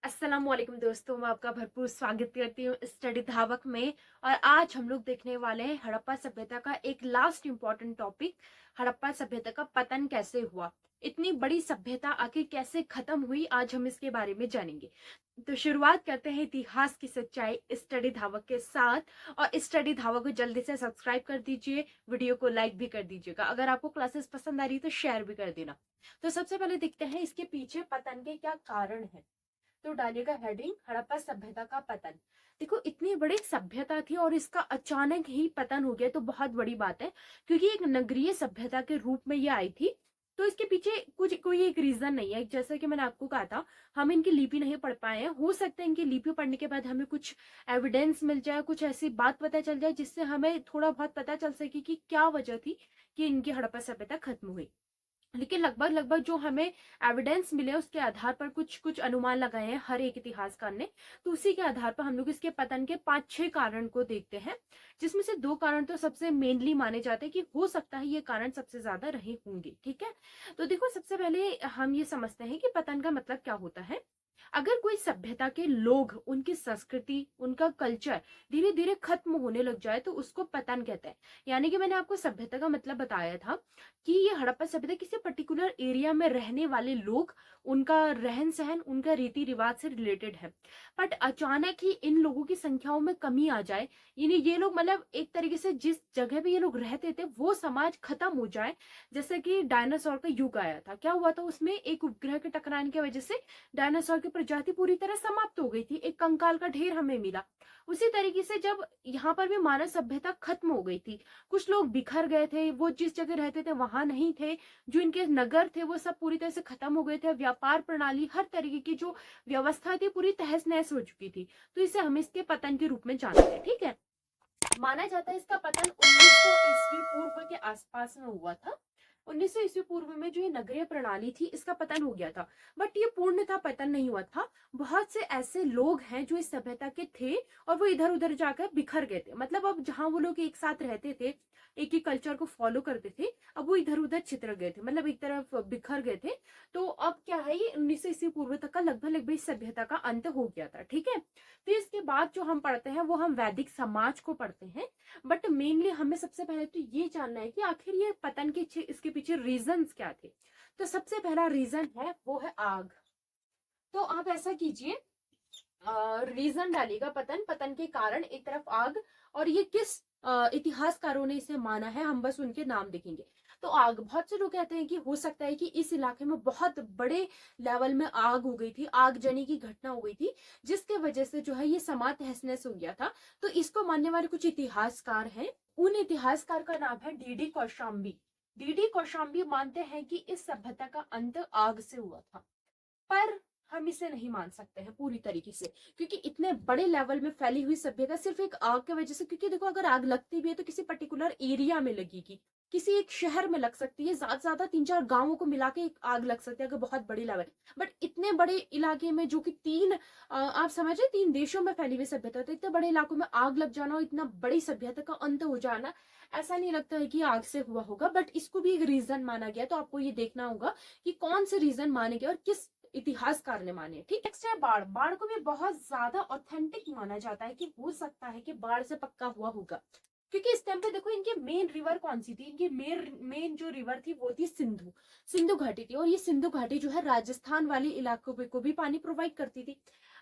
अस्सलामुअलैकुम दोस्तों, मैं आपका भरपूर स्वागत करती हूँ स्टडी धावक में। और आज हम लोग देखने वाले हैं हड़प्पा सभ्यता का एक लास्ट इम्पॉर्टेंट टॉपिक, हड़प्पा सभ्यता का पतन कैसे हुआ। इतनी बड़ी सभ्यता आखिर कैसे खत्म हुई, आज हम इसके बारे में जानेंगे। तो शुरुआत करते हैं इतिहास की सच्चाई स्टडी धावक के साथ। और स्टडी धावक को जल्दी से सब्सक्राइब कर दीजिए, वीडियो को लाइक भी कर दीजिएगा। अगर आपको क्लासेस पसंद आ रही है तो शेयर भी कर देना। तो सबसे पहले देखते हैं इसके पीछे पतन के क्या कारण है। तो डालिएगा हेडिंग, हड़प्पा सभ्यता का पतन। देखो, इतनी बड़ी सभ्यता थी और इसका अचानक ही पतन हो गया तो बहुत बड़ी बात है, क्योंकि एक नगरीय सभ्यता के रूप में ये आई थी। तो इसके पीछे कुछ कोई एक रीजन नहीं है। जैसा कि मैंने आपको कहा था, हम इनकी लिपि नहीं पढ़ पाए हैं। हो सकता है इनकी लिपि पढ़ने के बाद हमें कुछ एविडेंस मिल जाए, कुछ ऐसी बात पता चल जाए जिससे हमें थोड़ा बहुत पता चल सके कि क्या वजह थी कि इनकी हड़प्पा सभ्यता खत्म हुई। लेकिन लगभग लगभग जो हमें एविडेंस मिले उसके आधार पर कुछ कुछ अनुमान लगाए हैं हर एक इतिहासकार ने। तो उसी के आधार पर हम लोग इसके पतन के 5-6 कारण को देखते हैं, जिसमें से 2 कारण तो सबसे मेनली माने जाते हैं कि हो सकता है ये कारण सबसे ज्यादा रहे होंगे। ठीक है, तो देखो, सबसे पहले हम ये समझते हैं कि पतन का मतलब क्या होता है। अगर कोई सभ्यता के लोग, उनकी संस्कृति, उनका कल्चर धीरे धीरे खत्म होने लग जाए तो उसको पतन कहते हैं। यानी कि मैंने आपको सभ्यता का मतलब बताया था कि ये हड़प्पा सभ्यता किसी पर्टिकुलर एरिया में रहने वाले लोग, उनका रहन सहन, उनका रीति रिवाज से रिलेटेड है। बट अचानक ही इन लोगों की संख्याओं में कमी आ जाए, यानी ये लोग मतलब एक तरीके से जिस जगह पे ये लोग रहते थे वो समाज खत्म हो जाए। जैसे कि डायनासोर का युग आया था, क्या हुआ था उसमें, एक उपग्रह के टकराने की वजह से डायनासोर की प्रजाति पूरी तरह समाप्त हो गई थी, एक कंकाल का ढेर हमें मिला। उसी तरीके से जब यहाँ पर भी मानव सभ्यता खत्म हो गई थी, कुछ लोग बिखर गए थे, वो जिस जगह रहते थे वहां नहीं थे, जो इनके नगर थे वो सब पूरी तरह से खत्म हो गए थे, व्यापार प्रणाली, हर तरीके की जो व्यवस्था थी पूरी तहस नहस हो चुकी थी। तो इसे हम इसके पतन के रूप में जानते हैं। ठीक है, माना जाता है इसका पतन 1900 ईस्वी पूर्व के आसपास में हुआ था। 1900 ईस्वी पूर्व में जो ये नगरीय प्रणाली थी इसका पतन हो गया था। बट ये पूर्णतः पतन नहीं हुआ था। बहुत से ऐसे लोग हैं जो इस सभ्यता के थे और वो इधर उधर जाकर बिखर गए थे। मतलब अब जहां वो लोग एक साथ रहते थे, एक ही कल्चर को फॉलो करते थे, अब वो इधर उधर छितर गए थे, मतलब एक तरफ बिखर गए थे। तो अब क्या है, ये 1900 ईस्वी पूर्व तक का लगभग लगभग इस सभ्यता का अंत हो गया था। ठीक है, तो इसके बाद जो हम पढ़ते हैं वो हम वैदिक समाज को पढ़ते हैं। बट मेनली हमें सबसे पहले तो ये जानना है कि आखिर ये पतन के इसके पीछे रीजंस क्या थे। तो सबसे पहला रीजन है वो है आग। तो आप ऐसा कीजिए, रीजन डालिएगा, पतन, पतन के कारण, एक तरफ आग, और ये किस इतिहासकारों ने इसे माना है, हम बस उनके नाम देखेंगे। तो आग, बहुत से लोग कहते हैं कि हो सकता है कि इस इलाके में बहुत बड़े लेवल में आग हो गई थी, आगजनी की घटना हो गई थी, जिसके वजह से जो है ये समाज तहस नहस हो गया था। तो इसको मानने वाले कुछ इतिहासकार हैं। उन इतिहासकार का नाम है डीडी कौशाम्बी। डीडी कौशाम्बी मानते हैं कि इस सभ्यता का अंत आग से हुआ था। पर हम इसे नहीं मान सकते हैं पूरी तरीके से, क्योंकि इतने बड़े लेवल में फैली हुई सभ्यता सिर्फ एक आग की वजह से, क्योंकि देखो, अगर आग लगती भी है तो किसी पर्टिकुलर एरिया में लगेगी, किसी एक शहर में लग सकती है, ज्यादा से ज्यादा 3-4 गांवों को मिला के एक आग लग सकती है अगर बहुत बड़ी लेवल। बट इतने बड़े इलाके में, जो कि आप समझे 3 देशों में फैली हुई सभ्यता, तो इतने बड़े इलाकों में आग लग जाना और इतना बड़ी सभ्यता का अंत हो जाना, ऐसा नहीं लगता है कि आग से हुआ होगा। बट इसको भी एक रीजन माना गया। तो आपको ये देखना होगा कि कौन से रीजन माने गए और किस इतिहासकार ने माने। ठीक, नेक्स्ट है बाढ़। बाढ़ को भी बहुत ज्यादा ऑथेंटिक माना जाता है कि हो सकता है कि बाढ़ से पक्का हुआ होगा, क्योंकि इस टाइम पे देखो, इनकी मेन रिवर कौन सी थी, इनकी मेन मेन जो रिवर थी वो थी सिंधु। सिंधु घाटी थी, और ये सिंधु घाटी जो है राजस्थान वाले इलाकों पे को भी पानी प्रोवाइड करती थी।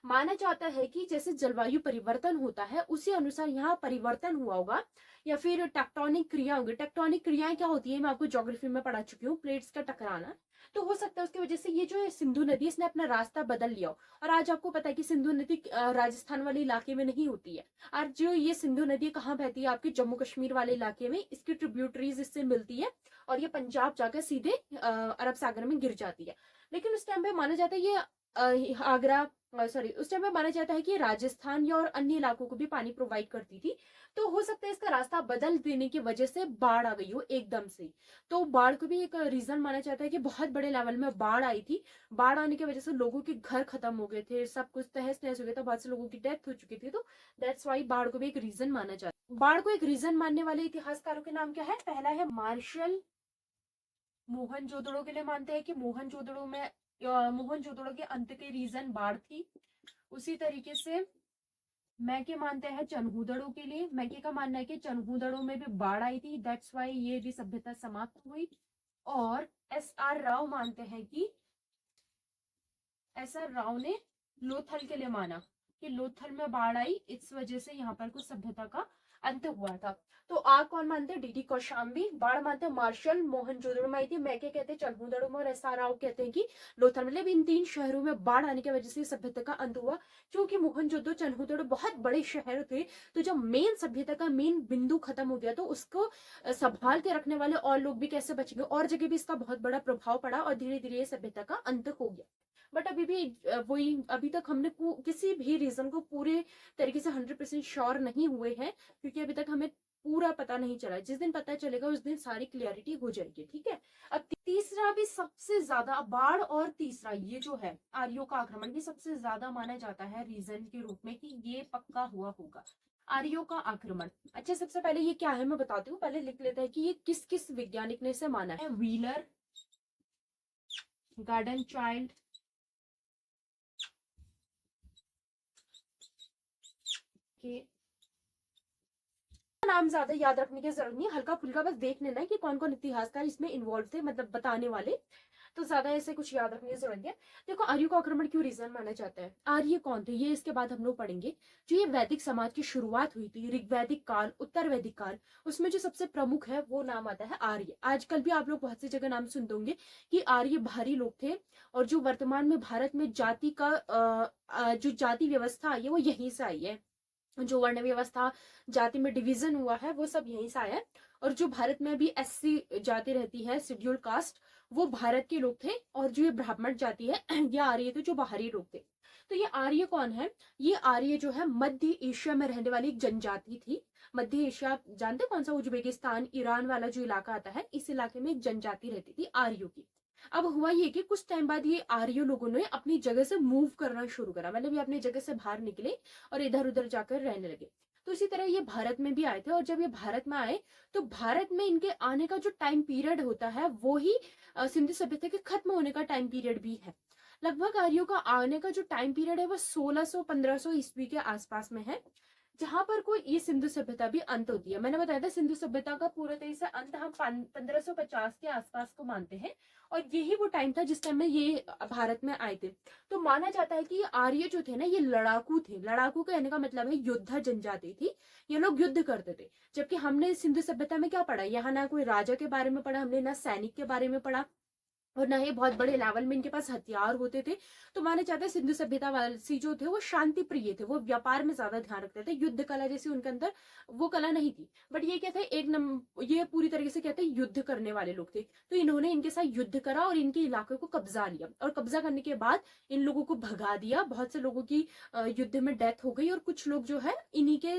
माना जाता है कि जैसे जलवायु परिवर्तन होता है उसी अनुसार यहाँ परिवर्तन हुआ होगा, या फिर टेक्टोनिक क्रिया होगी। टेक्टोनिक क्रियाएं क्या होती है, मैं आपको ज्योग्राफी में पढ़ा चुकी हूँ, प्लेट्स का टकराना। तो हो सकता है उसकी वजह से ये जो है सिंधु नदी, इसने अपना रास्ता बदल लिया हो। और आज आपको पता है कि सिंधु नदी राजस्थान वाले इलाके में नहीं होती है। आज जो ये सिंधु नदी कहाँ बहती है, आपके जम्मू कश्मीर वाले इलाके में, इसकी ट्रिब्यूटरीज इससे मिलती है और ये पंजाब जाकर सीधे अरब सागर में गिर जाती है। लेकिन उस टाइम पे माना जाता है ये आगरा, सॉरी, उस टाइम पे माना जाता है कि राजस्थान या और अन्य इलाकों को भी पानी प्रोवाइड करती थी। तो हो सकता है इसका रास्ता बदल देने की वजह से बाढ़ आ गई हो एकदम से। तो बाढ़ को भी एक रीजन माना जाता है कि बहुत बड़े लेवल में बाढ़ आई थी। बाढ़ आने की वजह से लोगों के घर खत्म हो गए थे, सब कुछ तहस नहस हो गया था, बहुत से लोगों की डेथ हो चुकी थी। तो दैट्स वाई बाढ़ को भी एक रीजन माना जाता है। बाढ़ को एक रीजन मानने वाले इतिहासकारों के नाम क्या है, पहला है मार्शल मोहनजोदड़ो के लिए मानते हैं कि मोहनजोदड़ो में मोहनजोदड़ो के अंत के रीजन बाढ़ थी। उसी तरीके से मैके मानते हैं चनहूदड़ों के लिए, मैके का मानना है कि चनहूदड़ों में भी बाढ़ आई थी, दैट्स वाई ये भी सभ्यता समाप्त हुई। और एस आर राव मानते हैं कि एस आर राव ने लोथल के लिए माना कि लोथल में बाढ़ आई, इस वजह से यहाँ पर कुछ सभ्यता का अंत हुआ था। तो आग कौन मानते हैं? डीडी कौशाम्बी। बाढ़ मानते हैं मार्शल। मोहनजोदड़ो में आई थी। मैके कहते हैं चनहूदड़ो में। और एस आर राव कहते हैं कि लोथल। मतलब इन तीन शहरों में बाढ़ आने की वजह से सभ्यता का अंत हुआ। क्योंकि मोहनजोदड़ो चनहूदड़ो बहुत बड़े शहर थे, तो जब मेन सभ्यता का मेन बिंदु खत्म हो गया तो उसको संभाल के रखने वाले और लोग भी कैसे बचेंगे, और जगह भी इसका बहुत बड़ा प्रभाव पड़ा और धीरे धीरे ये सभ्यता का अंत हो गया। बट अभी भी वही, अभी तक हमने किसी भी रीजन को पूरे तरीके से 100% श्योर नहीं हुए हैं, क्योंकि अभी तक हमें पूरा पता नहीं चला। जिस दिन पता चलेगा उस दिन सारी क्लियरिटी हो जाएगी। ठीक है। अब तीसरा भी सबसे ज्यादा, बाढ़ और तीसरा ये जो है आर्यों का आक्रमण, ये सबसे ज्यादा माना जाता है रीजन के रूप में कि ये पक्का हुआ होगा, आर्यों का आक्रमण। अच्छा, सबसे पहले ये क्या है मैं बताती हूँ। पहले लिख लेते हैं कि ये किस किस वैज्ञानिक ने इसे माना है। व्हीलर, गार्डन चाइल्ड, के नाम ज्यादा याद रखने की जरूरत नहीं है, हल्का फुल्का बस देख लेना है कि कौन कौन इतिहासकार इसमें इन्वॉल्व थे, मतलब बताने वाले। तो ज्यादा ऐसे कुछ याद रखने की जरूरत नहीं है। देखो, आर्यों का आक्रमण क्यों रीजन माना जाता है, आर्य कौन थे ये इसके बाद हम लोग पढ़ेंगे। जो ये वैदिक समाज की शुरुआत हुई थी, ऋग्वैदिक काल, उत्तर वैदिक काल, उसमें जो सबसे प्रमुख है वो नाम आता है आर्य। आजकल भी आप लोग बहुत सी जगह नाम सुनते होंगे कि आर्य भारी लोग थे। और जो वर्तमान में भारत में जाति का जो जाति व्यवस्था आई है वो यहीं से आई है। जो वर्ण व्यवस्था, जाति में डिवीजन हुआ है, वो सब यहीं से आया है। और जो भारत में भी एससी जाति रहती है, शेड्यूल कास्ट, वो भारत के लोग थे। और जो ये ब्राह्मण जाति है ये आर्य थे, जो बाहरी लोग थे। तो ये आर्य कौन है? ये आर्य जो है मध्य एशिया में रहने वाली एक जनजाति थी। मध्य एशिया जानते हैं कौन सा? उज्बेकिस्तान, ईरान वाला जो इलाका आता है, इस इलाके में एक जनजाति रहती थी आर्यों की। अब हुआ ये कि कुछ टाइम बाद ये आर्य लोगों ने अपनी जगह से मूव करना शुरू करा, मतलब ये अपनी जगह से बाहर निकले और इधर उधर जाकर रहने लगे। तो इसी तरह ये भारत में भी आए थे। और जब ये भारत में आए तो भारत में इनके आने का जो टाइम पीरियड होता है वो ही सिंधु सभ्यता के खत्म होने का टाइम पीरियड भी है। लगभग आर्यों का आने का जो टाइम पीरियड है वो 1600-1500 ईस्वी के आसपास में है, जहां पर कोई ये सिंधु सभ्यता भी अंत होती है। मैंने बताया था सिंधु सभ्यता का पूरे तरह से अंत हम 1550 के आसपास को मानते हैं। और यही वो टाइम था जिस टाइम में ये भारत में आए थे। तो माना जाता है कि आर्य जो थे ना, ये लड़ाकू थे। लड़ाकू कहने का मतलब है योद्धा जनजाति थी। ये लोग युद्ध करते थे। जबकि हमने सिंधु सभ्यता में क्या पढ़ा, यहाँ ना कोई राजा के बारे में पढ़ा हमने, ना सैनिक के बारे में पढ़ा, और ना ही बहुत बड़े लेवल में इनके पास हथियार होते थे। तो माने जाता है सिंधु सभ्यता वासी जो थे वो शांति प्रिय थे, वो व्यापार में ज्यादा ध्यान रखते थे। युद्ध कला जैसी उनके अंदर वो कला नहीं थी। बट ये क्या था, ये पूरी तरीके से कहते हैं युद्ध करने वाले लोग थे। तो इन्होंने इनके साथ युद्ध करा और इनके इलाके को कब्जा लिया। और कब्जा करने के बाद इन लोगों को भगा दिया। बहुत से लोगों की युद्ध में डेथ हो गई। और कुछ लोग जो है इन्हीं के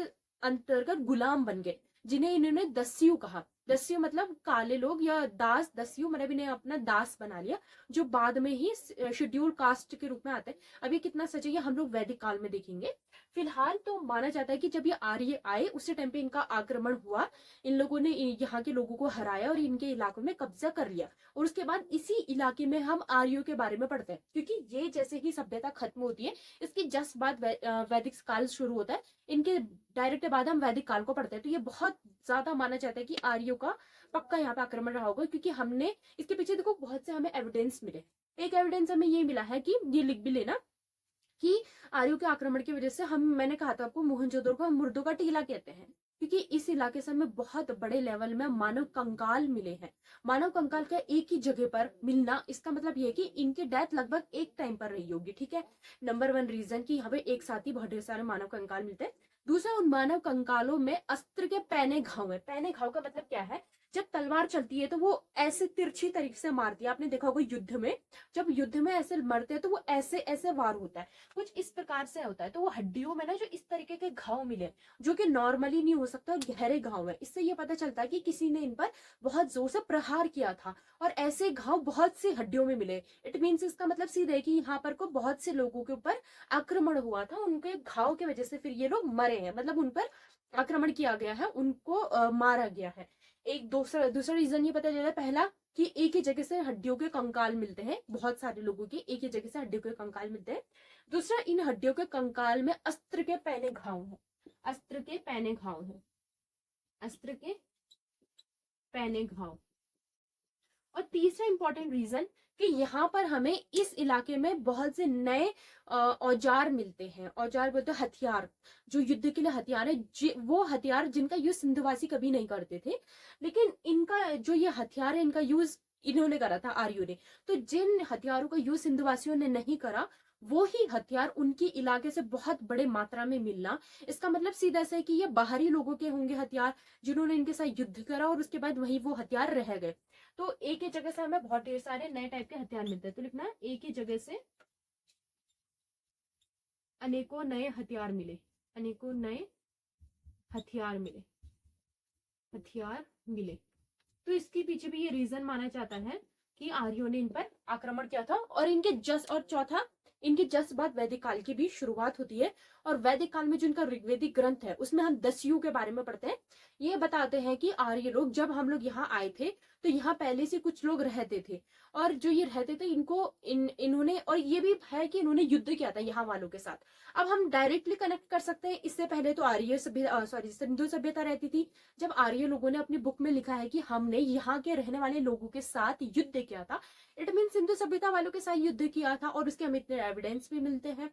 अंतर्गत गुलाम बन गए, जिन्हें इन्होंने दस्यु कहा। दस्यु मतलब काले लोग, या दास, दस्यु मतलब इन्हें अपना दास बना लिया, जो बाद में ही शेड्यूल कास्ट के रूप में आते हैं। अभी कितना सच है ये हम लोग वैदिक काल में देखेंगे। फिलहाल तो माना जाता है कि जब ये आर्य आए उसी टाइम पे इनका आक्रमण हुआ। इन लोगों ने यहाँ के लोगों को हराया और इनके इलाकों में कब्जा कर लिया। और उसके बाद इसी इलाके में हम आर्यों के बारे में पढ़ते हैं, क्योंकि ये जैसे ही सभ्यता खत्म होती है इसकी जस्ट बाद वैदिक काल शुरू होता है। इनके डायरेक्ट बाद हम वैदिक काल को पढ़ते हैं। तो ये बहुत ज्यादा माना जाता है कि आर्यों का पक्का यहाँ पे आक्रमण रहा होगा, क्योंकि हमने इसके पीछे देखो बहुत से हमें एविडेंस मिले। एक एविडेंस हमें ये मिला है कि ये लिख भी लेना कि आर्यों के आक्रमण की वजह से मैंने कहा था आपको, मोहनजोदड़ो को हम मुर्दों का टीला कहते हैं, क्योंकि इस इलाके से हमें बहुत बड़े लेवल में मानव कंकाल मिले हैं। मानव कंकाल का एक ही जगह पर मिलना, इसका मतलब ये है कि इनकी डेथ लगभग एक टाइम पर रही होगी। ठीक है, नंबर 1 रीजन कि यहाँ पे एक साथ ही बहुत ढेर सारे मानव कंकाल मिलते हैं। दूसरा, उन मानव कंकालों में अस्त्र के पैने घाव है। पैने घाव का मतलब क्या है, जब तलवार चलती है तो वो ऐसे तिरछी तरीके से मारती है। आपने देखा होगा युद्ध में, जब युद्ध में ऐसे मरते हैं तो वो ऐसे ऐसे वार होता है, कुछ इस प्रकार से होता है। तो वो हड्डियों में ना जो इस तरीके के घाव मिले, जो कि नॉर्मली नहीं हो सकता, गहरे घाव है। इससे ये पता चलता है कि किसी ने इन पर बहुत जोर से प्रहार किया था। और ऐसे घाव बहुत सी हड्डियों में मिले। इट मीन्स इसका मतलब सीधा है कि यहाँ पर को बहुत से लोगों के ऊपर आक्रमण हुआ था, उनके घाव की वजह से फिर ये लोग मरे हैं, मतलब उन पर आक्रमण किया गया है, उनको मारा गया है। एक दूसरा दूसरा रीजन ये पता चला, पहला कि एक ही जगह से हड्डियों के कंकाल मिलते हैं, बहुत सारे लोगों की एक ही जगह से हड्डियों के कंकाल मिलते हैं। दूसरा, इन हड्डियों के कंकाल में अस्त्र के पैने घाव है, अस्त्र के पैने घाव है, अस्त्र के पैने घाव। और तीसरा इंपॉर्टेंट रीजन कि यहाँ पर हमें इस इलाके में बहुत से नए औजार मिलते हैं। औजार बोलते हैं हथियार, जो युद्ध के लिए हथियार है, वो हथियार जिनका यूज सिंधुवासी कभी नहीं करते थे, लेकिन इनका जो ये हथियार है इनका यूज इन्होंने करा था, आर्यों ने। तो जिन हथियारों का यूज सिंधुवासियों ने नहीं करा, वो ही हथियार उनकी इलाके से बहुत बड़े मात्रा में मिलना, इसका मतलब सीधा सा है कि ये बाहरी लोगों के होंगे हथियार, जिन्होंने इनके साथ युद्ध करा और उसके बाद वही वो हथियार रह गए। तो एक ही जगह से हमें बहुत ढेर सारे नए टाइप के हथियार मिलते हैं। तो लिखना है एक ही जगह से अनेकों नए हथियार मिले, अनेकों नए हथियार मिले, हथियार मिले। तो इसके पीछे भी ये रीजन माना जाता है कि आर्यों ने इन पर आक्रमण किया था। और इनके जस्ट और चौथा, इनके जस्ट बाद वैदिक काल की भी शुरुआत होती है। और वैदिक काल में जो इनका ऋग्वेदिक ग्रंथ है उसमें हम दस्यु के बारे में पढ़ते हैं। ये बताते हैं कि आर्य लोग, जब हम लोग यहाँ आए थे तो यहाँ पहले से कुछ लोग रहते थे, और जो ये रहते थे इन्होंने, और ये भी है कि इन्होंने युद्ध किया था यहाँ वालों के साथ। अब हम डायरेक्टली कनेक्ट कर सकते हैं, इससे पहले तो आर्य सभ्यता, सॉरी, सिंधु सभ्यता रहती थी, जब आर्य लोगों ने अपनी बुक में लिखा है कि हमने यहाँ के रहने वाले लोगों के साथ युद्ध किया था, इट मीन सिंधु सभ्यता वालों के साथ युद्ध किया था, और उसके हमें इतने एविडेंस भी मिलते हैं।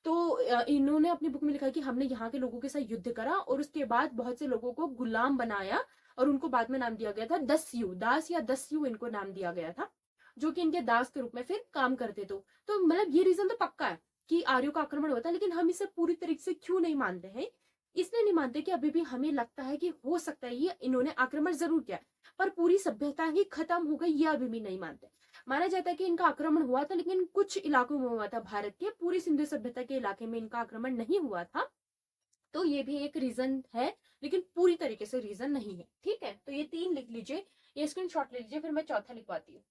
तो इन्होंने अपनी बुक में लिखा कि हमने यहाँ के लोगों के साथ युद्ध करा, और उसके बाद बहुत से लोगों को गुलाम बनाया, और उनको बाद में नाम दिया गया था दस्यु, दास या दस्यु इनको नाम दिया गया था, जो कि इनके दास के रूप में फिर काम करते। तो मतलब ये रीजन तो पक्का है कि आर्यों का आक्रमण हुआ था, लेकिन हम इसे पूरी तरीके से क्यों नहीं मानते हैं? इसलिए नहीं मानते कि अभी भी हमें लगता है कि हो सकता है ये इन्होंने आक्रमण जरूर किया, पर पूरी सभ्यता ही खत्म हो गई, ये अभी भी नहीं मानते। माना जाता है कि इनका आक्रमण हुआ था, लेकिन कुछ इलाकों में हुआ था भारत के, पूरी सिंधु सभ्यता के इलाके में इनका आक्रमण नहीं हुआ था। तो ये भी एक रीजन है, लेकिन पूरी तरीके से रीजन नहीं है। ठीक है, तो ये 3 लिख लीजिए, ये स्क्रीनशॉट ले लीजिए, फिर मैं चौथा लिखवाती हूँ।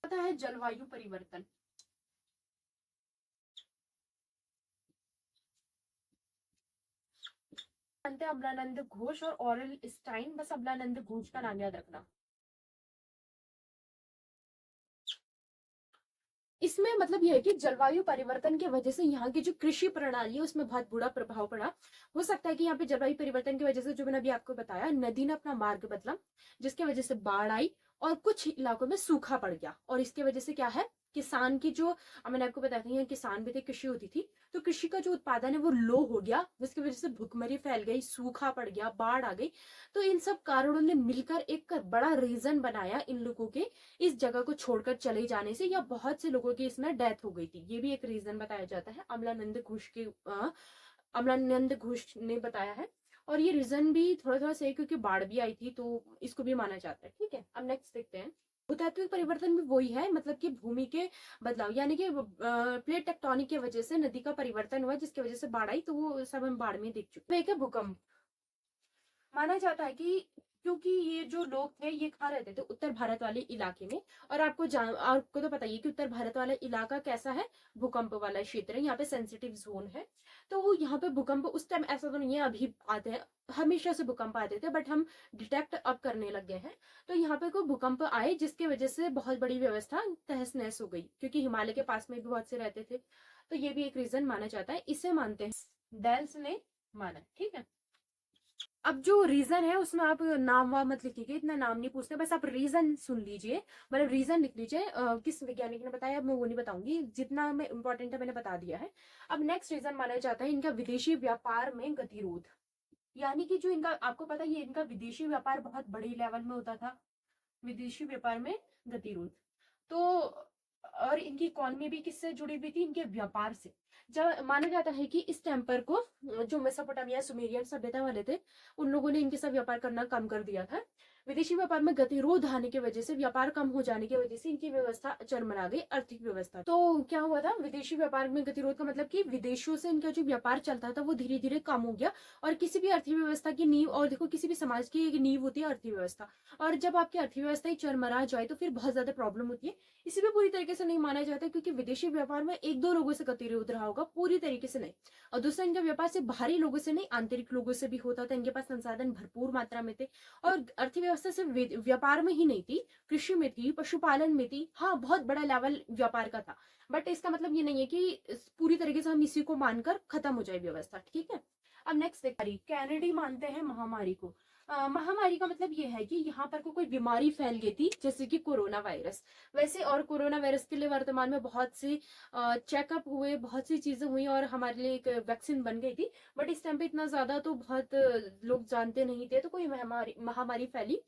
पता है जलवायु परिवर्तन। अमलानंद घोष और ऑरल स्टाइन, बस अमलानंद घोष का नाम याद रखना। इसमें मतलब यह है कि जलवायु परिवर्तन की वजह से यहाँ की जो कृषि प्रणाली है उसमें बहुत बुरा प्रभाव पड़ा। हो सकता है कि यहाँ पे जलवायु परिवर्तन की वजह से, जो मैंने अभी आपको बताया, नदी ने अपना मार्ग बदला, जिसकी वजह से बाढ़ आई और कुछ इलाकों में सूखा पड़ गया। और इसके वजह से क्या है, किसान की जो, मैंने आपको बताया था, किसान भी थे, कृषि होती थी, तो कृषि का जो उत्पादन है वो लो हो गया, जिसकी वजह से भुखमरी फैल गई, सूखा पड़ गया, बाढ़ आ गई। तो इन सब कारणों ने मिलकर एक बड़ा रीजन बनाया इन लोगों के इस जगह को छोड़कर चले जाने से, या बहुत से लोगों की इसमें डेथ हो गई थी। ये भी एक रीजन बताया जाता है, अमलानंद घोष ने बताया है। और ये रीजन भी थोड़ा थोड़ा सही, क्योंकि बाढ़ भी आई थी, तो इसको भी माना जाता है। ठीक है, अब नेक्स्ट देखते हैं। भूतात्विक परिवर्तन भी वही है, मतलब कि भूमि के बदलाव, यानी कि प्लेट टेक्टोनिक की वजह से नदी का परिवर्तन हुआ, जिसकी वजह से बाढ़ आई, तो वो सब हम बाढ़ में देख चुके हैं। एक है भूकंप। माना जाता है कि क्योंकि ये जो लोग थे ये कहाँ रहते थे, उत्तर भारत वाले इलाके में। और आपको तो पता ही है कि उत्तर भारत वाला इलाका कैसा है, भूकंप वाला क्षेत्र है, यहाँ पे सेंसिटिव जोन है। तो यहाँ पे भूकंप उस टाइम, ऐसा तो नहीं है अभी आते हैं, हमेशा से भूकंप आते थे, बट हम डिटेक्ट अब करने लग गए हैं। तो यहाँ पे कोई भूकंप आए जिसकी वजह से बहुत बड़ी व्यवस्था तहस नहस हो गई, क्योंकि हिमालय के पास में भी बहुत से रहते थे। तो ये भी एक रीजन माना जाता है, इसे मानते हैं, डेल्स ने माना। ठीक है, अब जो रीजन है उसमें आप नाम वाम मत लिखिए, इतना नाम नहीं पूछते, बस आप रीजन सुन लीजिए, मतलब रीजन लिख लीजिए। किस वैज्ञानिक ने बताया, अब मैं वो नहीं बताऊंगी, जितना मैं इंपॉर्टेंट है मैंने बता दिया है। अब नेक्स्ट रीजन माना जाता है इनका विदेशी व्यापार में गतिरोध। यानी कि जो इनका, आपको पता है, ये इनका विदेशी व्यापार बहुत बड़ी लेवल में होता था, विदेशी व्यापार में गतिरोध। तो और इनकी इकोनॉमी भी किससे जुड़ी हुई थी, इनके व्यापार से। जब माना जाता है कि इस टेम्पर को जो मेसोपोटामिया सुमेरियन सभ्यता वाले थे, उन लोगों ने इनके साथ व्यापार करना कम कर दिया था। विदेशी व्यापार में गतिरोध आने की वजह से, व्यापार कम हो जाने की वजह से इनकी व्यवस्था चरमरा गई, आर्थिक व्यवस्था। तो क्या हुआ था, विदेशी व्यापार में गतिरोध का मतलब कि विदेशों से इनका जो व्यापार चलता था वो धीरे धीरे कम हो गया। और किसी भी अर्थव्यवस्था की नींव, और देखो किसी भी समाज की एक नींव होती है अर्थव्यवस्था, और जब आपकी अर्थव्यवस्था ही चरमरा जाए तो फिर बहुत ज्यादा प्रॉब्लम होती है। इसी पे पूरी तरीके से नहीं माना जाता, क्योंकि विदेशी व्यापार में एक दो लोगों से गतिरोध रहा होगा, पूरी तरीके से नहीं। और दूसरा, इनका व्यापार सिर्फ बाहरी लोगों से नहीं, आंतरिक लोगों से भी होता था। इनके पास संसाधन भरपूर मात्रा में थे। और अर्थव्यवस्था सिर्फ व्यापार में ही नहीं थी, कृषि में थी, पशुपालन में थी। हाँ, बहुत बड़ा लेवल व्यापार का था, बट इसका मतलब ये नहीं है कि पूरी तरीके से हम इसी को मानकर खत्म हो जाए व्यवस्था, ठीक है। अब नेक्स्ट देखिए, कैनेडी मानते हैं महामारी को। महामारी का मतलब ये है कि यहाँ पर कोई बीमारी फैल गई थी, जैसे कि कोरोना वायरस। वैसे और कोरोना वायरस के लिए वर्तमान में बहुत सी चेकअप हुए, बहुत सी चीजें हुई और हमारे लिए एक वैक्सीन बन गई थी। बट इस टाइम पे इतना ज्यादा तो बहुत लोग जानते नहीं थे, तो कोई महामारी महामारी फैली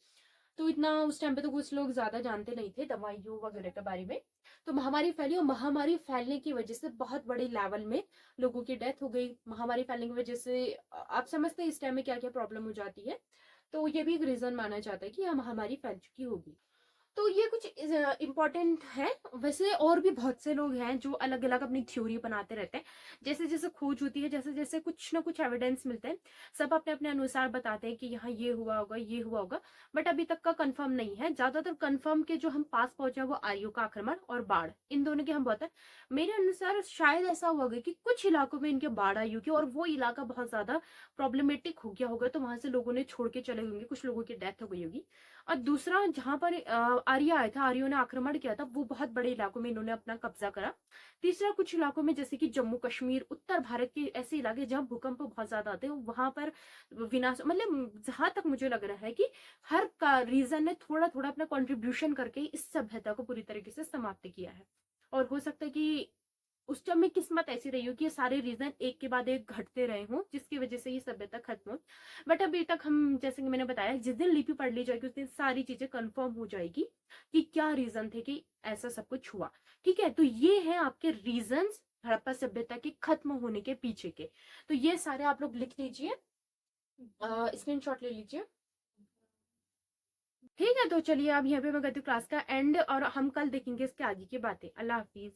तो इतना उस टाइम पे तो कुछ लोग ज्यादा जानते नहीं थे दवाइयों वगैरह के बारे में। तो महामारी फैली, और महामारी फैलने की वजह से बहुत बड़े लेवल में लोगों की डेथ हो गई। महामारी फैलने की वजह से आप समझते हैं इस टाइम में क्या क्या प्रॉब्लम हो जाती है। तो ये भी एक रीजन माना जाता है कि यह महामारी फैल चुकी होगी। तो ये कुछ इम्पोर्टेंट है। वैसे और भी बहुत से लोग हैं जो अलग अलग अपनी थ्योरी बनाते रहते हैं। जैसे जैसे खोज होती है, जैसे जैसे कुछ ना कुछ एविडेंस मिलते हैं, सब अपने अपने अनुसार बताते हैं कि यहाँ ये हुआ होगा, ये हुआ होगा। बट अभी तक का कंफर्म नहीं है। ज्यादातर कंफर्म के जो हम पास पहुंचे हैं वो आर्यों का आक्रमण और बाढ़, इन दोनों के हम बहुत है। मेरे अनुसार शायद ऐसा हुआ होगा कि कुछ इलाकों में इनके बाढ़ आई होगी और वो इलाका बहुत ज्यादा प्रॉब्लमेटिक हो गया होगा, तो वहां से लोगों ने छोड़ के चले होंगे, कुछ लोगों की डेथ हो गई होगी। और दूसरा, जहां पर आर्य आए थे, आर्यों ने आक्रमण किया था, वो बहुत बड़े इलाकों में इन्होंने अपना कब्जा करा। तीसरा, कुछ इलाकों में जैसे कि जम्मू कश्मीर, उत्तर भारत के ऐसे इलाके जहां भूकंप बहुत ज्यादा आते हैं, वहां पर विनाश, मतलब जहां तक मुझे लग रहा है कि हर का रीजन ने थोड़ा थोड़ा अपना कंट्रीब्यूशन करके इस सभ्यता को पूरी तरीके से समाप्त किया है। और हो सकता है कि उस टाइम में किस्मत ऐसी रही हो कि ये सारे रीजन एक के बाद एक घटते रहे हों, जिसकी वजह से ये सभ्यता खत्म हो। बट अभी तक हम, जैसे कि मैंने बताया, जिस दिन लिपि पढ़ ली जाएगी उस दिन सारी चीजें कंफर्म हो जाएगी कि क्या रीजन थे कि ऐसा सब कुछ हुआ। ठीक है, तो ये है आपके रीजंस हड़प्पा सभ्यता के खत्म होने के पीछे के। तो ये सारे आप लोग लिख लीजिए, स्क्रीनशॉट ले लीजिए। ठीक है, तो चलिए अब यहाँ पे मैं करती हूँ क्लास का एंड, और हम कल देखेंगे इसके आगे की बातें। अल्लाह हाफिज।